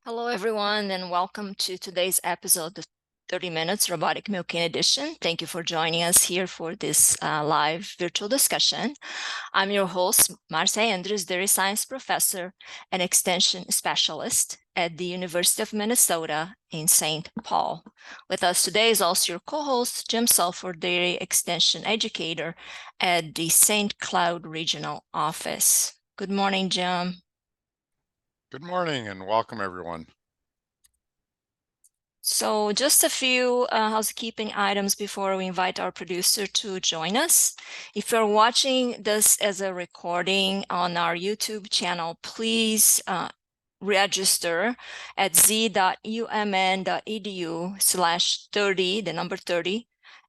Hello, everyone, and welcome to today's episode of 30 Minutes Robotic Milking Edition. Thank you for joining us here for this live virtual discussion. I'm your host, Marcia Andrews, Dairy Science Professor and Extension Specialist at the University of Minnesota in St. Paul. With us today is also your co-host, Jim Sulfur, Dairy Extension Educator at the St. Cloud Regional Office. Good morning, Jim. Good morning and welcome everyone. So just a few housekeeping items before we invite our producer to join us. If you're watching this as a recording on our YouTube channel, please register at z.umn.edu/30, the number 30,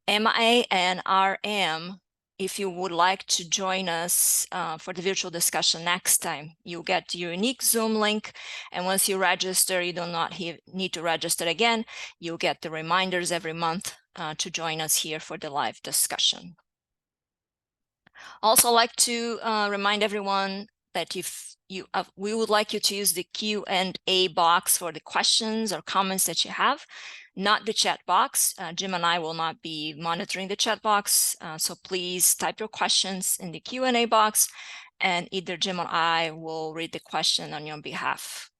MANRM, if you would like to join us for the virtual discussion next time. You'll get your unique Zoom link, and once you register, you do not need to register again. You'll get the reminders every month to join us here for the live discussion. Also like to remind everyone that if we would like you to use the Q&A box for the questions or comments that you have, not the chat box. Jim and I will not be monitoring the chat box, so please type your questions in the Q&A box, and either Jim or I will read the question on your behalf.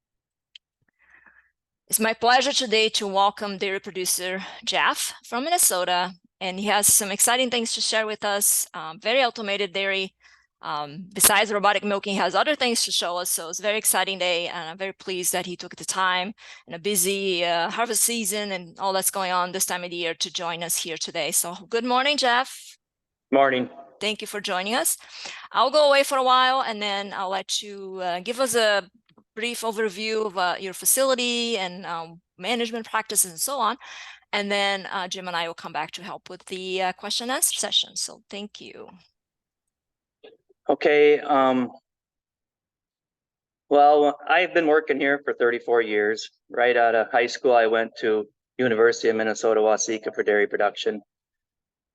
It's my pleasure today to welcome dairy producer Jeff from Minnesota, and he has some exciting things to share with us. Very automated dairy. Besides robotic milking, has other things to show us. So it's a very exciting day, and I'm very pleased that he took the time in a busy harvest season and all that's going on this time of the year to join us here today. So good morning, Jeff. Morning. Thank you for joining us. I'll go away for a while, and then I'll let you give us a brief overview of your facility and management practices and so on. And then Jim and I will come back to help with the question and answer session. So thank you. Okay. Well, I've been working here for 34 years. Right out of high school, I went to University of Minnesota, Waseca for dairy production.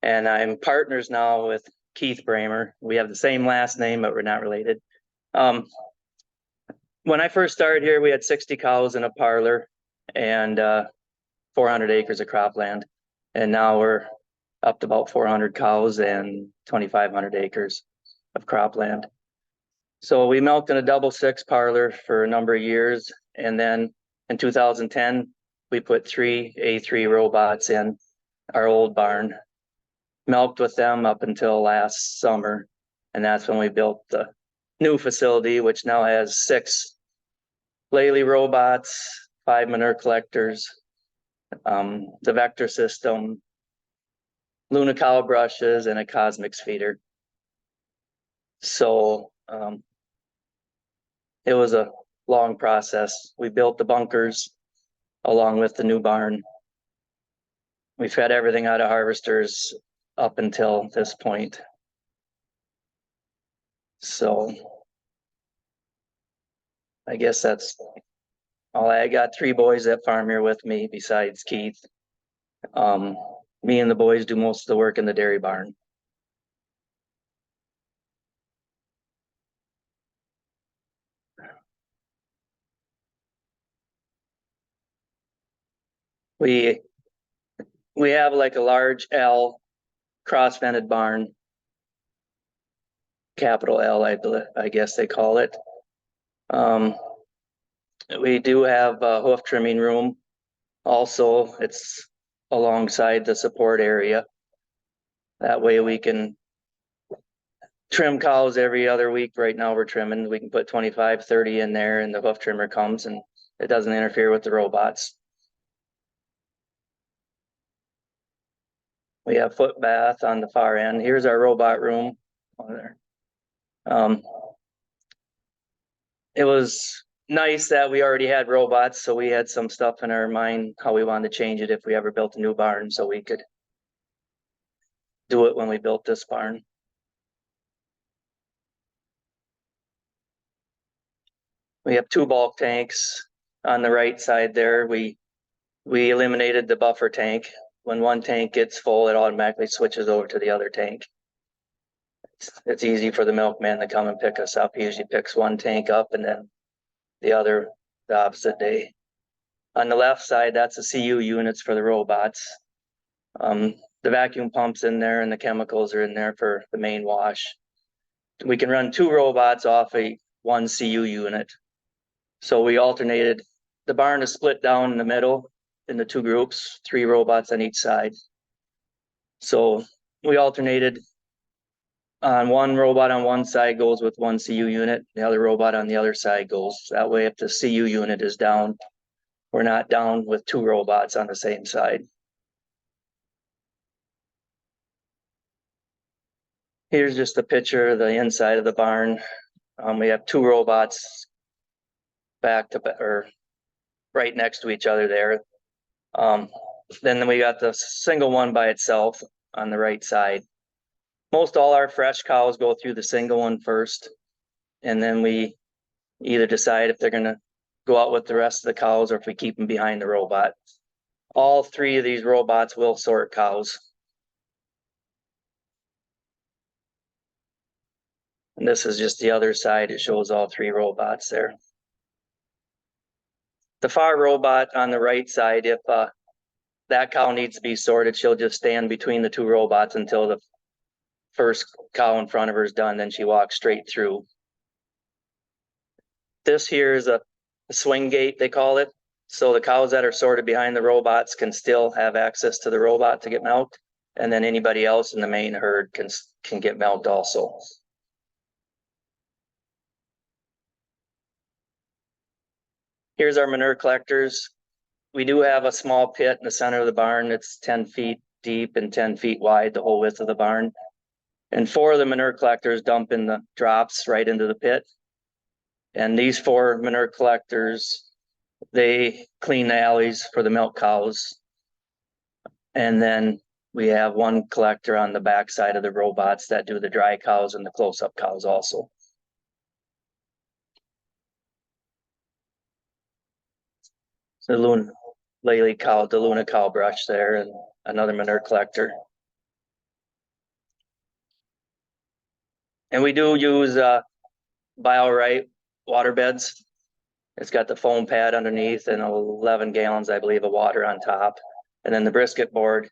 And I'm partners now with Keith Bramer. We have the same last name, but we're not related. When I first started here, we had 60 cows in a parlor and 400 acres of cropland. And now we're up to about 400 cows and 2,500 acres of cropland. So we milked in a double six parlor for a number of years. And then in 2010, we put 3 A3 robots in our old barn, milked with them up until last summer. And that's when we built the new facility, which now has 6 Lely robots, 5 manure collectors, the vector system, Luna cow brushes, and a Cosmix feeder. So it was a long process. We built the bunkers along with the new barn. We fed everything out of harvesters up until this point. So I guess that's all. I got 3 boys that farm here with me besides Keith. Me and the boys do most of the work in the dairy barn. We have like a large L cross-vented barn, capital L, I guess they call it. We do have a hoof trimming room. Also, it's alongside the support area. That way we can trim cows every other week. Right now we're trimming. We can put 25, 30 in there, and the hoof trimmer comes and it doesn't interfere with the robots. We have foot bath on the far end. Here's our robot room over there. It was nice that we already had robots, so we had some stuff in our mind how we wanted to change it if we ever built a new barn, so we could do it when we built this barn. We have 2 bulk tanks on the right side there. We eliminated the buffer tank. When one tank gets full, it automatically switches over to the other tank. It's easy for the milkman to come and pick us up. He usually picks one tank up and then the other the opposite day. On the left side, that's the CU units for the robots. The vacuum pump's in there and the chemicals are in there for the main wash. We can run 2 robots off one CU unit. So we alternated. The barn is split down in the middle into 2 groups, 3 robots on each side. So we alternated on one robot on one side goes with one CU unit, the other robot on the other side goes. That way, if the CU unit is down, we're not down with 2 robots on the same side. Here's just a picture of the inside of the barn. We have 2 robots back to or right next to each other there. Then we got the single one by itself on the right side. Most all our fresh cows go through the single one first, and then we either decide if they're gonna go out with the rest of the cows or if we keep them behind the robot. All 3 of these robots will sort cows. And this is just the other side. It shows all 3 robots there. The far robot on the right side, if that cow needs to be sorted, she'll just stand between the 2 robots until the first cow in front of her is done, then she walks straight through. This here is a swing gate, they call it. So the cows that are sorted behind the robots can still have access to the robot to get milked. And then anybody else in the main herd can get milked also. Here's our manure collectors. We do have a small pit in the center of the barn. It's 10 feet deep and 10 feet wide, the whole width of the barn. And 4 of the manure collectors dump in the drops right into the pit. And these 4 manure collectors, they clean the alleys for the milk cows. And then we have 1 collector on the back side of the robots that do the dry cows and the close-up cows also. So the Lely cow, the Luna cow brush there, and another manure collector. And we do use BioRite water beds. It's got the foam pad underneath and 11 gallons, I believe, of water on top. And then the brisket board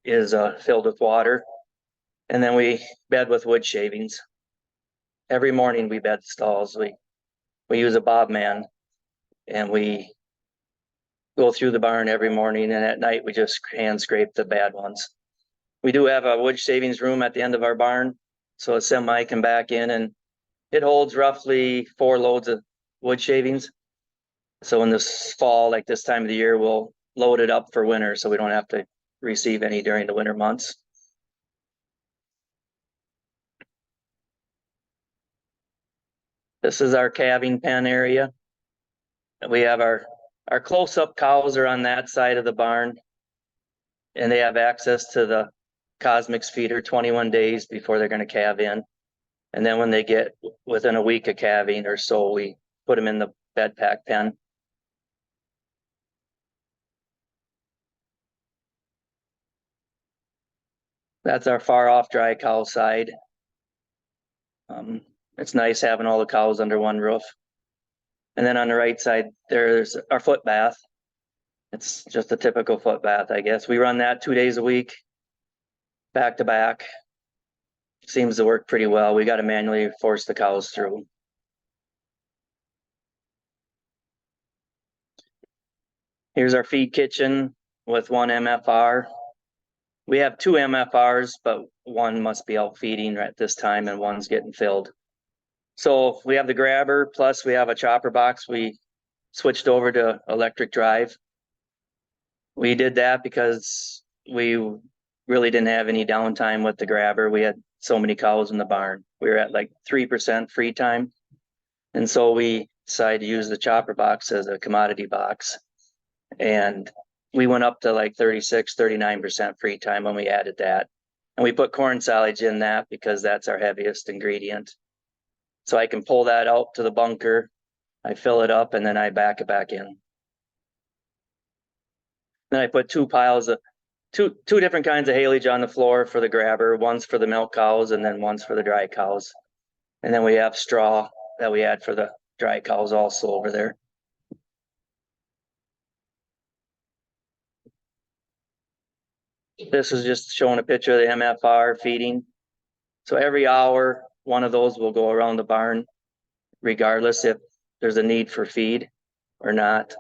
is filled with water. And then we bed with wood shavings. Every morning we bed stalls. We use a bob man and we go through the barn every morning, and at night we just hand scrape the bad ones. We do have a wood shavings room at the end of our barn, so a semi can back in and it holds roughly 4 loads of wood shavings. So in this fall, like this time of the year, we'll load it up for winter so we don't have to receive any during the winter months. This is our calving pen area. We have our close-up cows are on that side of the barn, and they have access to the Cosmix feeder 21 days before they're going to calve in. And then when they get within a week of calving or so, we put them in the bed pack pen. That's our far off dry cow side. It's nice having all the cows under one roof. And then on the right side, there's our foot bath. It's just a typical foot bath, I guess. We run that 2 days a week, back to back. Seems to work pretty well. We got to manually force the cows through. Here's our feed kitchen with 1 MFR. We have 2 MFRs, but 1 must be out feeding at this time and 1's getting filled. So we have the grabber, plus we have a chopper box. We switched over to electric drive. We did that because we really didn't have any downtime with the grabber. We had so many cows in the barn. We were at like 3% free time. And so we decided to use the chopper box as a commodity box. And we went up to like 36, 39% free time when we added that. And we put corn silage in that because that's our heaviest ingredient. So I can pull that out to the bunker, I fill it up, and then I back it back in. Then I put 2 piles of two different kinds of haylage on the floor for the grabber. One's for the milk cows and then one's for the dry cows. And then we have straw that we add for the dry cows also over there. This is just showing a picture of the MFR feeding. So every hour, one of those will go around the barn, regardless if there's a need for feed or not.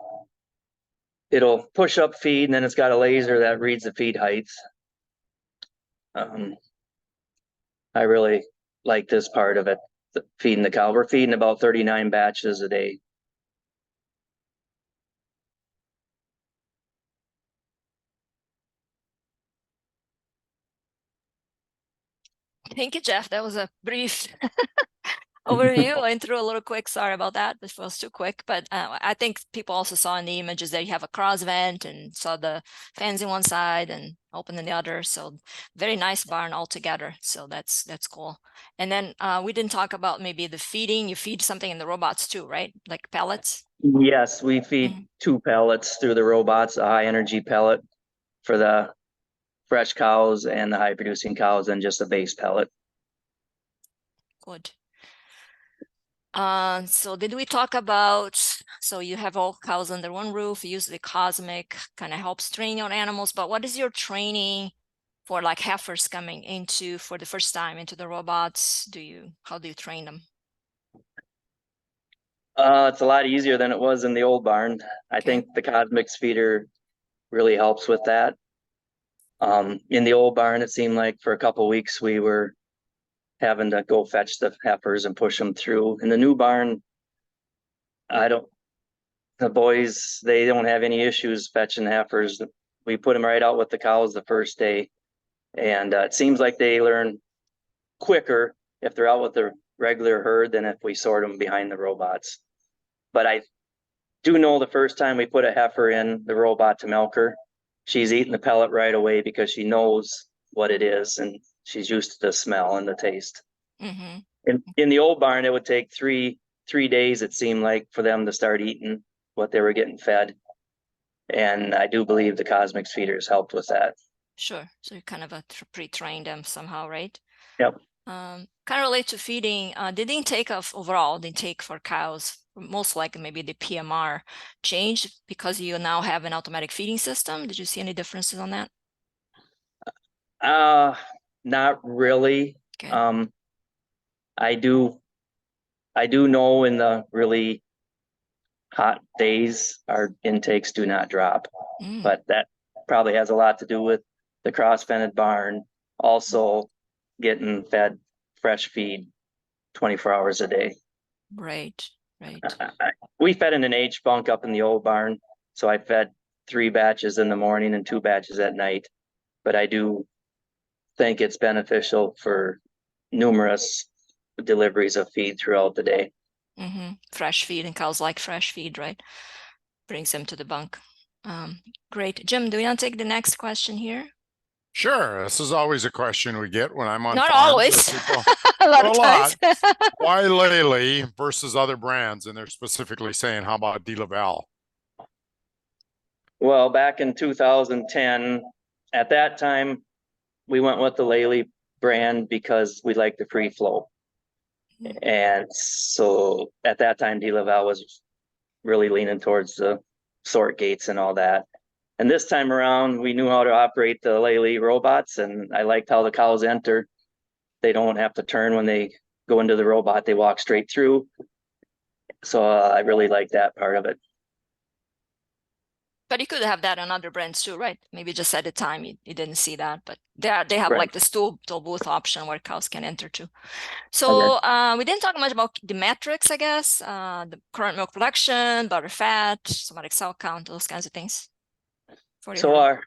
It'll push up feed, and then it's got a laser that reads the feed heights. I really like this part of it, feeding the cow. We're feeding about 39 batches a day. Thank you, Jeff. That was a brief overview. I went through a little quick. Sorry about that. This was too quick. But I think people also saw in the images that you have a cross vent and saw the fans in one side and open in the other. So very nice barn altogether. So that's cool. And then we didn't talk about maybe the feeding. You feed something in the robots too, right? Like pellets? Yes, we feed 2 pellets through the robots, a high energy pellet for the fresh cows and the high producing cows, and just a base pellet. Good. So did we talk about, so you have all cows under one roof, use the Cosmic, kind of helps train your animals, but what is your training for like heifers coming into for the first time into the robots? How do you train them? It's a lot easier than it was in the old barn. I think the Cosmix feeder really helps with that. In the old barn, it seemed like for a couple weeks we were having to go fetch the heifers and push them through. In the new barn, the boys, they don't have any issues fetching heifers. We put them right out with the cows the first day. And it seems like they learn quicker if they're out with the regular herd than if we sort them behind the robots. But I do know the first time we put a heifer in the robot to milk her, she's eating the pellet right away because she knows what it is and she's used to the smell and the taste. Mm-hmm. In the old barn, it would take three days, it seemed like, for them to start eating what they were getting fed. And I do believe the Cosmix feeders helped with that. Sure. So you kind of pre-train them somehow, right? Yep. Kind of relate to feeding. Did the intake of overall the intake for cows, most likely maybe the PMR, change because you now have an automatic feeding system? Did you see any differences on that? Not really. Okay. I do know in the really hot days, our intakes do not drop, but that probably has a lot to do with the cross-vented barn, also getting fed fresh feed 24 hours a day. Right. We fed in an H bunk up in the old barn, so I fed 3 batches in the morning and 2 batches at night, but I do think it's beneficial for numerous deliveries of feed throughout the day. Fresh feed, and cows like fresh feed, right? Brings them to the bunk. Great. Jim, do you want to take the next question here? Sure. This is always a question we get when I'm on Not farms. always. People, a lot of times. Why Lely versus other brands? And they're specifically saying, how about DeLaval? Well, back in 2010, at that time, we went with the Lely brand because we liked the free flow. And so at that time, DeLaval was really leaning towards the sort gates and all that. And this time around, we knew how to operate the Lely robots, and I liked how the cows enter. They don't have to turn when they go into the robot, they walk straight through. So I really like that part of it. But you could have that on other brands too, right? Maybe just at the time you didn't see that, but they have Right. like the stool booth option where cows can enter too. So we didn't talk much about the metrics, I guess, the current milk production, butter fat, somatic cell count, those kinds of things. So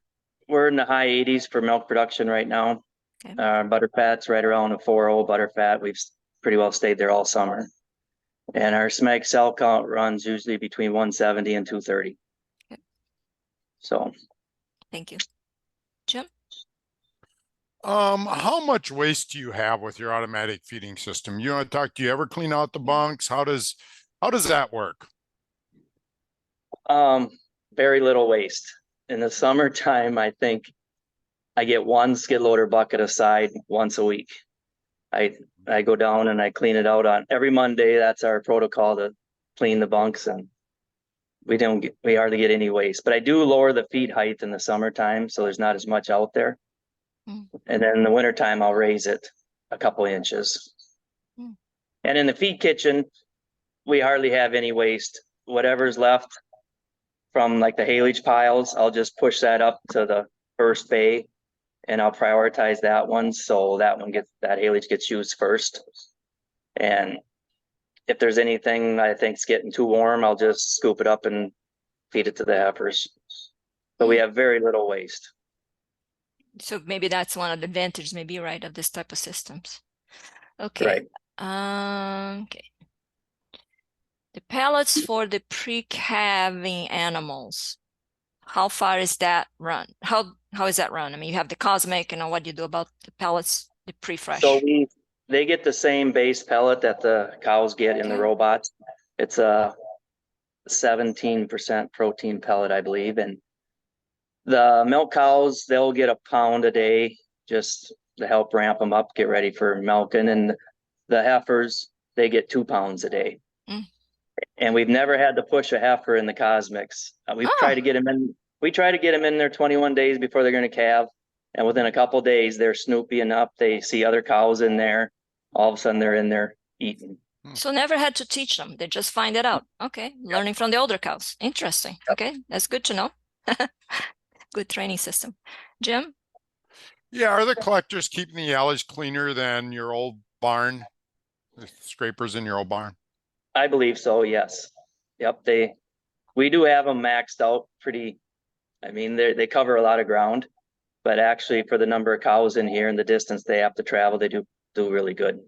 we're in the high 80s for milk production right now. Okay. Butter fat's right around a 4.0 butter fat. We've pretty well stayed there all summer. And our SMEG cell count runs usually between 170 and 230. Okay. So. Thank you. Jim? How much waste do you have with your automatic feeding system? Do you ever clean out the bunks? How does that work? Very little waste. In the summertime, I think I get 1 skid loader bucket aside once a week. I go down and I clean it out on every Monday. That's our protocol, to clean the bunks, and we hardly get any waste, but I do lower the feed height in the summertime, so there's not as much out there. Mm. And then in the wintertime, I'll raise it a couple inches. Mm. And in the feed kitchen, we hardly have any waste. Whatever's left from like the haylage piles, I'll just push that up to the first bay and I'll prioritize that one. So that haylage gets used first. And if there's anything I think's getting too warm, I'll just scoop it up and feed it to the heifers. But we have very little waste. So maybe that's one of the advantages, maybe, right, of this type of systems. Okay. Right. Okay. The pellets for the pre-calving animals, how far is that run? How is that run? I mean, you have the cosmic, and what do you do about the pellets, the pre-fresh? So they get the same base pellet that the cows get in the Okay. robots. It's a 17% protein pellet, I believe. And the milk cows, they'll get a pound a day just to help ramp them up, get ready for milking. And the heifers, they get 2 pounds a day. Mm. And we've never had to push a heifer in the cosmics. We've tried to get them in. We try to get them in there 21 days before they're going to calve. And within a couple of days, they're snoopy enough. They see other cows in there. All of a sudden, they're in there eating. So never had to teach them. They just find it out. Okay. Learning from the older cows. Interesting. Okay. That's good to know. Good training system. Jim? Yeah, are the collectors keeping the yellows cleaner than your old barn? The scrapers in your old barn? I believe so, yes. Yep, we do have them maxed out pretty. I mean, they cover a lot of ground, but actually for the number of cows in here and the distance they have to travel, they do really good.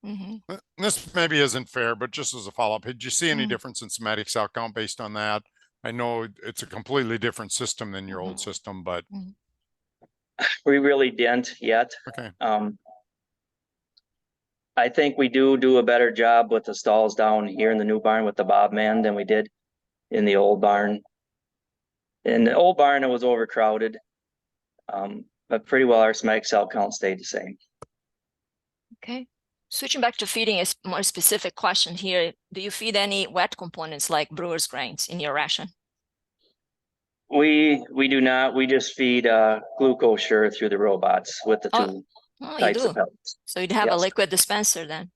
Mm-hmm. This maybe isn't fair, but just as a follow-up, did you see any Mm. difference in somatic cell count based on that? I know it's a completely different system than your old Mhm. system, but Mhm. We really didn't yet. okay. I think we do a better job with the stalls down here in the new barn with the bob man than we did in the old barn. In the old barn, it was overcrowded. But pretty well our somatic cell count stayed the same. Okay. Switching back to feeding, a more specific question here. Do you feed any wet components like brewer's grains in your ration? We do not. We just feed glucose sure through the robots with the two Oh, you types of do. pellets. So you'd have a Yes. liquid dispenser then.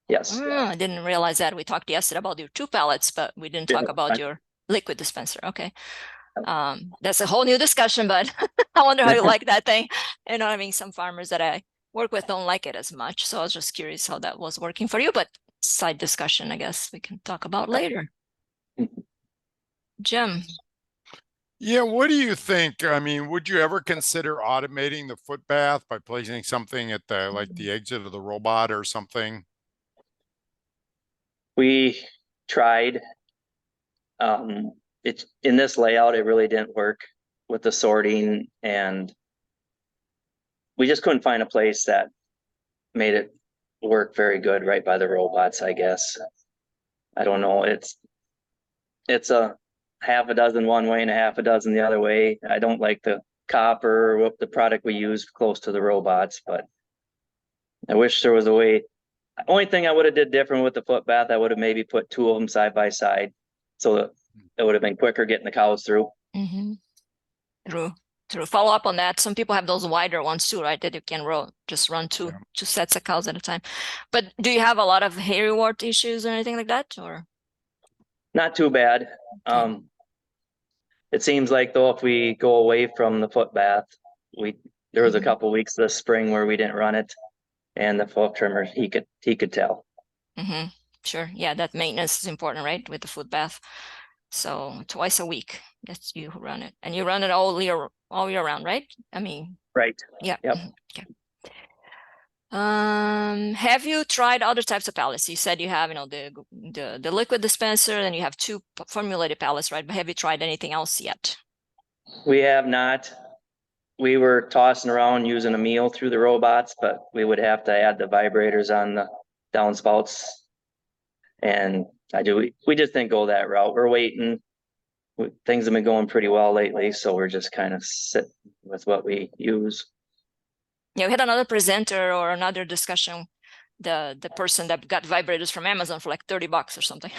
Yes. I didn't realize that. We talked yesterday about your 2 pellets, but we didn't talk about your liquid dispenser. Okay. That's a whole new discussion, but I wonder how you like that thing. You know what I mean? Some farmers that I work with don't like it as much. So I was just curious how that was working for you, but side discussion, I guess we can talk about later. Jim. Yeah, what do you think? I mean, would you ever consider automating the foot bath by placing something at the exit of the robot or something? We tried. It's in this layout, it really didn't work with the sorting, and we just couldn't find a place that made it work very good right by the robots, I guess. I don't know. It's a half a dozen one way and a half a dozen the other way. I don't like the copper or the product we use close to the robots, but I wish there was a way. Only thing I would have did different with the foot bath, I would have maybe put 2 of them side by side, so that it would have been quicker getting the cows through. Mm-hmm. True. Follow up on that. Some people have those wider ones too, right? That you can just run two sets of cows at a time. But do you have a lot of hairy wart issues or anything like that, or? Not too bad. Okay. It seems like though, if we go away from the foot bath, there was a couple weeks this spring where we didn't run it, and the foot trimmer he could tell. Mm-hmm. Sure. Yeah, that maintenance is important, right? With the foot bath. So twice a week, that's you who run it, and you run it all year round, right? I mean, right. Yeah. Yep. Okay. Have you tried other types of pellets? You said you have, the liquid dispenser, and you have 2 formulated pellets, right? But have you tried anything else yet? We have not. We were tossing around using a meal through the robots, but we would have to add the vibrators on the downspouts. And we just didn't go that route. We're waiting. Things have been going pretty well lately, so we're just kind of sitting with what we use. Yeah, we had another presenter or another discussion, the person that got vibrators from Amazon for like $30 or something.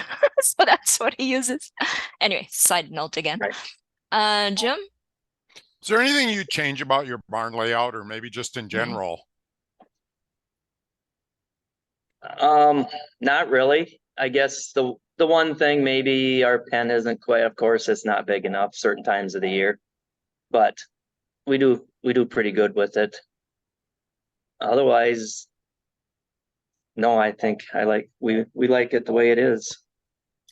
So that's what he uses. Anyway, side note again. Right. Jim? Is there anything you change about your barn layout or maybe just in Mhm. general? Not really. I guess the one thing, maybe our pen isn't quite, of course, it's not big enough certain times of the year, but we do pretty good with it. Otherwise, no, I think we like it the way it is.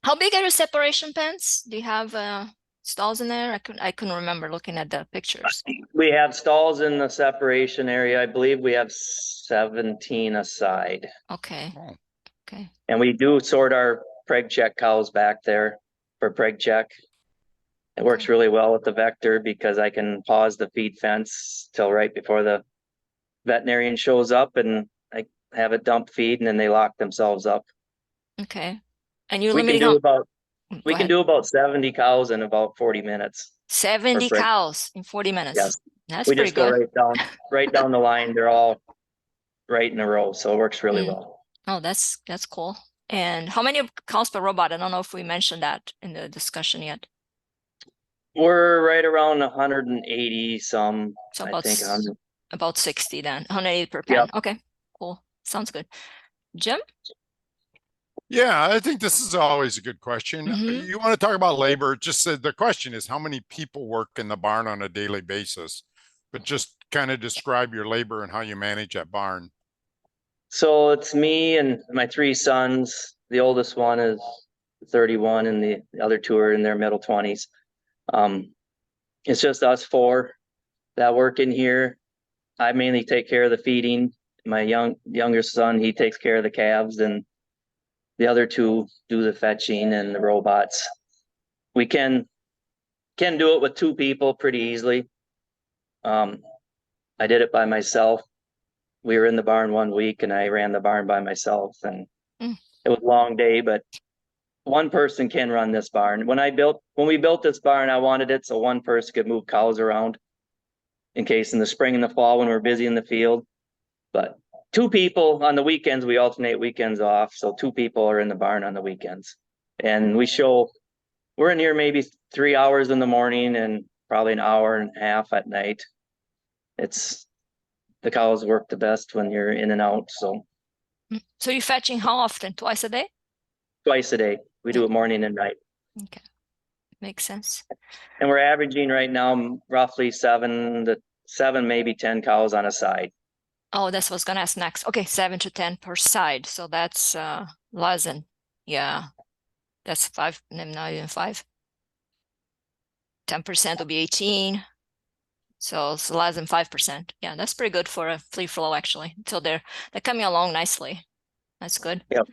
How big are your separation pens? Do you have stalls in there? I couldn't remember looking at the pictures. We have stalls in the separation area. I believe we have 17 aside. Okay. Oh. Okay. And we do sort our preg check cows back there for preg check. It works Okay. really well with the vector because I can pause the feed fence till right before the veterinarian shows up and I have it dump feed and then they lock themselves up. Okay. And you're We can limiting do how about Go we can ahead. do about 70 cows in about 40 minutes. 70 preg. cows in 40 minutes. Yes. That's We pretty just go good. right down the line. They're all right in a row, so it works really Mm. well. Oh, that's cool. And how many cows per robot? I don't know if we mentioned that in the discussion yet. We're right around 180 some, So I think 100. about 60 then, 180 per Yep. pen. Okay, cool. Sounds good. Jim? Yeah, I think this is always a good question. Mhm. You want to talk about labor? Just the question is how many people work in the barn on a daily basis, but just kind of describe your labor and how you manage that barn. So it's me and my three sons. The oldest one is 31 and the other two are in their middle 20s. It's just us four that work in here. I mainly take care of the feeding. My younger son, he takes care of the calves, and the other two do the fetching and the robots. We can do it with two people pretty easily. I did it by myself. We were in the barn one week and I ran the barn by myself, and it was a long day, but one person can run this barn. When we built this barn, I wanted it so one person could move cows around in case in the spring and the fall when we're busy in the field. But two people on the weekends, we alternate weekends off. So two people are in the barn on the weekends. And we're in here maybe 3 hours in the morning and probably an hour and a half at night. The cows work the best when you're in and out. So So you're fetching how often? Twice a day? twice a day. We do it morning and night. Okay, makes sense. And we're averaging right now roughly 7, maybe 10 cows on a side. Oh, that's what I was gonna ask next. Okay, 7 to 10 per side. So that's less than, yeah, that's 5, not even 5. 10% will be 18. So it's less than 5%. Yeah, that's pretty good for a free flow actually. So they're coming along nicely. That's good. Yep.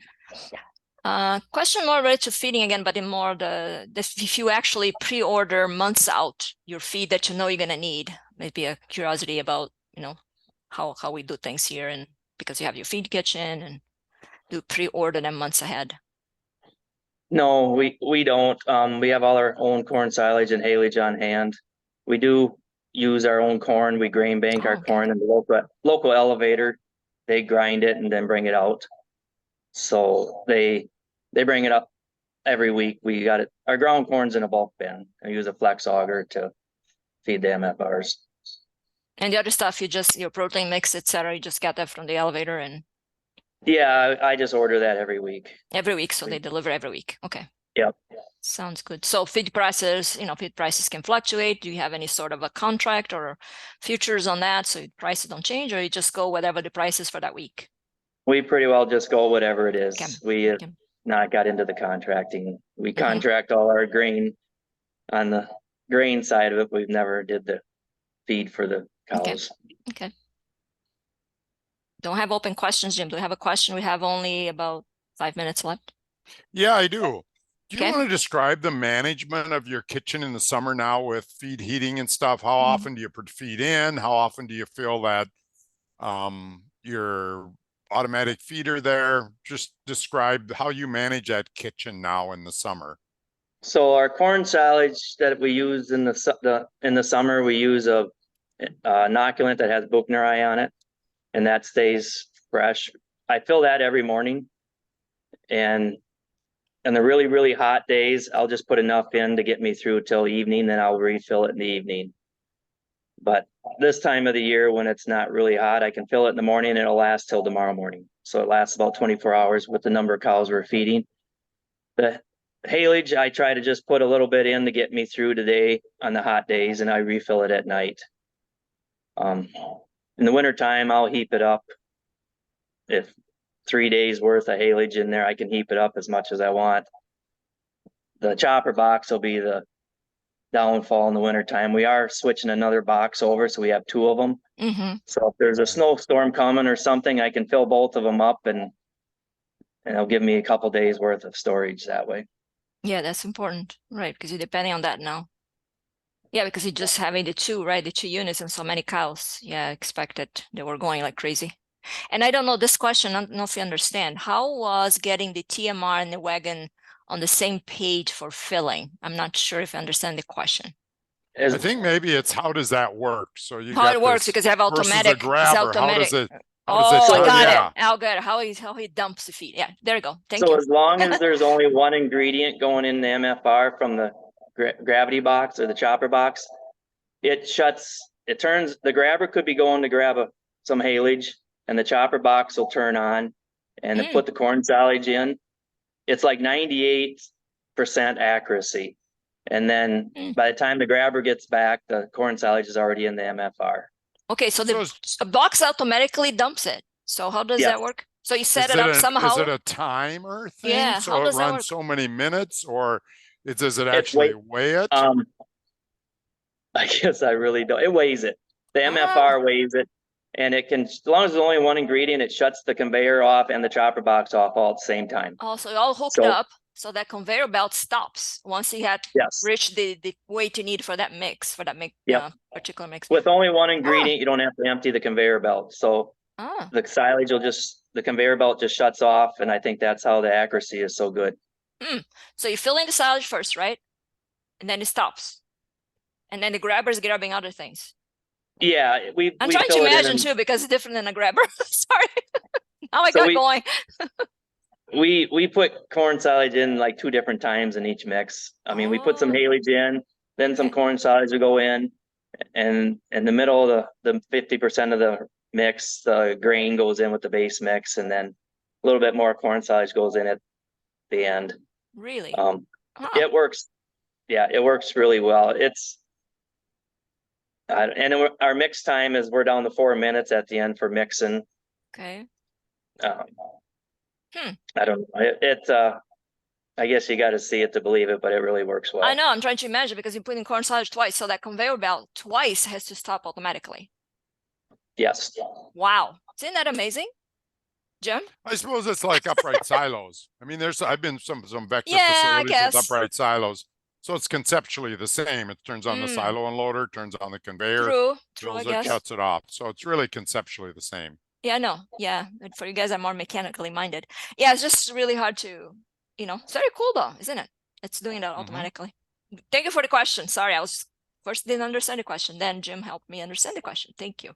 Question more related to feeding again, but in more if you actually pre-order months out your feed that you know you're gonna need, maybe a curiosity about how we do things here, and because you have your feed kitchen and do pre-order them months ahead. No, we don't. We have all our own corn silage and haylage on hand. We do use our own corn. We grain bank our okay. corn in the local elevator. They grind it and then bring it out. So they bring it up every week. We got it. Our ground corn's in a bulk bin. I use a flex auger to feed the MFRs. And the other stuff, your protein mix, etc., you just get that from the elevator and Yeah, I just order that every week. so they deliver every week. Okay. Yep. Sounds good. So feed prices can fluctuate. Do you have any sort of a contract or futures on that so prices don't change, or you just go whatever the price is for that week? We pretty well just go whatever it is. Okay. We have Okay. not got into the contracting. We Mhm. contract all our grain on the grain side of it. We've never did the feed for the cows. Okay. Don't have open questions, Jim. Do you have a question? We have only about 5 minutes left. Yeah, I do. Do you Okay. want to describe the management of your kitchen in the summer now with feed heating and stuff? How often do you put feed in? How often do you feel that your automatic feeder there? Just describe how you manage that kitchen now in the summer. So our corn silage that we use in the summer, we use a inoculant that has Buchneri on it, and that stays fresh. I fill that every morning, and And the really, really hot days, I'll just put enough in to get me through till evening, then I'll refill it in the evening. But this time of the year, when it's not really hot, I can fill it in the morning and it'll last till tomorrow morning. So it lasts about 24 hours with the number of cows we're feeding. The haylage, I try to just put a little bit in to get me through today on the hot days, and I refill it at night. In the wintertime, I'll heap it up. If 3 days worth of haylage in there, I can heap it up as much as I want. The chopper box will be the downfall in the wintertime. We are switching another box over, so we have two of them. Mm-hmm. So if there's a snowstorm coming or something, I can fill both of them up, and it'll give me a couple days worth of storage that way. Yeah, that's important, right? Because you're depending on that now. Yeah, because you're just having the two, right? The 2 units and so many cows. Yeah, I expected they were going like crazy. And I don't know this question, I don't know if you understand. How was getting the TMR and the wagon on the same page for filling? I'm not sure if I understand the question. I think maybe it's how does that work? So you How got it works this because you have versus automatic. a grabber. It's automatic. How does it Oh, I shut- got yeah. it. How good. How he dumps the feed. Yeah, there you go. Thank So you. as long as there's only one ingredient going in the MFR from the gravity box or the chopper box, it turns, the grabber could be going to grab some haylage, and the chopper box will turn on and put the corn silage in. It's like 98% accuracy. And then by the time the grabber gets back, the corn silage is already in the MFR. Okay, so the box automatically dumps it. So how does that work? So you set it up somehow? Is it a timer thing? Yeah, so how it does that runs work? so many minutes, or does it actually weigh it? I guess I really don't. It weighs it. The MFR weighs it, and it can, as long as there's only one ingredient, it shuts the conveyor off and the chopper box off all at the same time. Oh, so all hooked up. So that conveyor belt stops once you had reached the weight you need for that mix, particular mix. With only one ingredient, you don't have to empty the conveyor belt. So the silage the conveyor belt just shuts off, and I think that's how the accuracy is so good. So you fill in the silage first, right? And then it stops. And then the grabber is grabbing other things. Yeah, I'm trying to imagine too, because it's different than a grabber. Sorry. Now I got going. We put corn silage in like 2 different times in each mix. I mean, we put some haylage in, then some corn silage will go in, and in the middle of the 50% of the mix, the grain goes in with the base mix, and then a little bit more corn silage goes in at the end. Really? It works. Yeah, it works really well. And our mix time is we're down to 4 minutes at the end for mixing. Okay. I don't know. I guess you got to see it to believe it, but it really works well. I know. I'm trying to imagine because you're putting corn silage twice, so that conveyor belt twice has to stop automatically. Yes. Wow. Isn't that amazing, Jim? I suppose it's like upright silos. I mean, I've been some vector facilities with upright silos. So it's conceptually the same. It turns on the silo unloader, turns on the conveyor, fills it, shuts it off. So it's really conceptually the same. Yeah, no. Yeah. And for you guys, I'm more mechanically minded. Yeah, it's just really hard to, it's very cool though, isn't it? It's doing that automatically. Thank you for the question. Sorry, I was first didn't understand the question. Then Jim helped me understand the question. Thank you.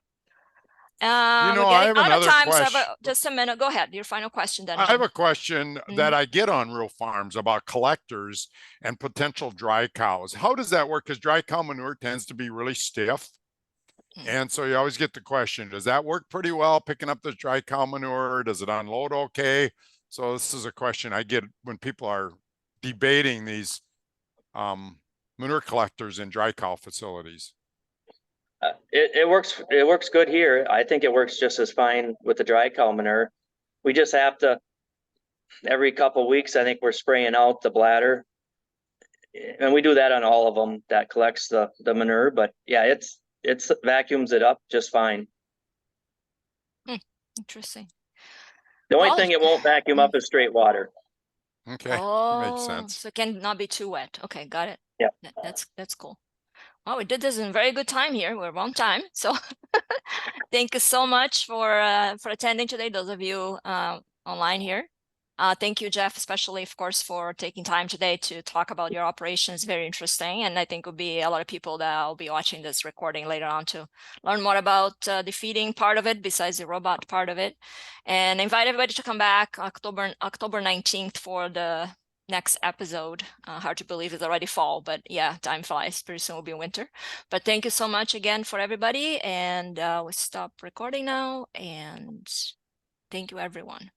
I have another question. So just a minute. Go ahead. Your final question then. I have a question that I get on real farms about collectors and potential dry cows. How does that work? Because dry cow manure tends to be really stiff. And so you always get the question, does that work pretty well picking up the dry cow manure? Does it unload okay? So this is a question I get when people are debating these manure collectors in dry cow facilities. It works good here. I think it works just as fine with the dry cow manure. We just have to, every couple of weeks, I think we're spraying out the bladder. And we do that on all of them that collects the manure. But yeah, it vacuums it up just fine. Interesting. The only thing it won't vacuum up is straight water. Okay, makes sense. So it cannot be too wet. Okay, got it. Yeah, that's cool. Well, we did this in very good time here. We're on time. So thank you so much for attending today, those of you online here. Thank you, Jeff, especially, of course, for taking time today to talk about your operations. Very interesting. And I think will be a lot of people that will be watching this recording later on to learn more about the feeding part of it, besides the robot part of it. And invite everybody to come back October 19th for the next episode. Hard to believe it's already fall, but yeah, time flies. Pretty soon will be winter. But thank you so much again for everybody. And we stop recording now. And thank you, everyone.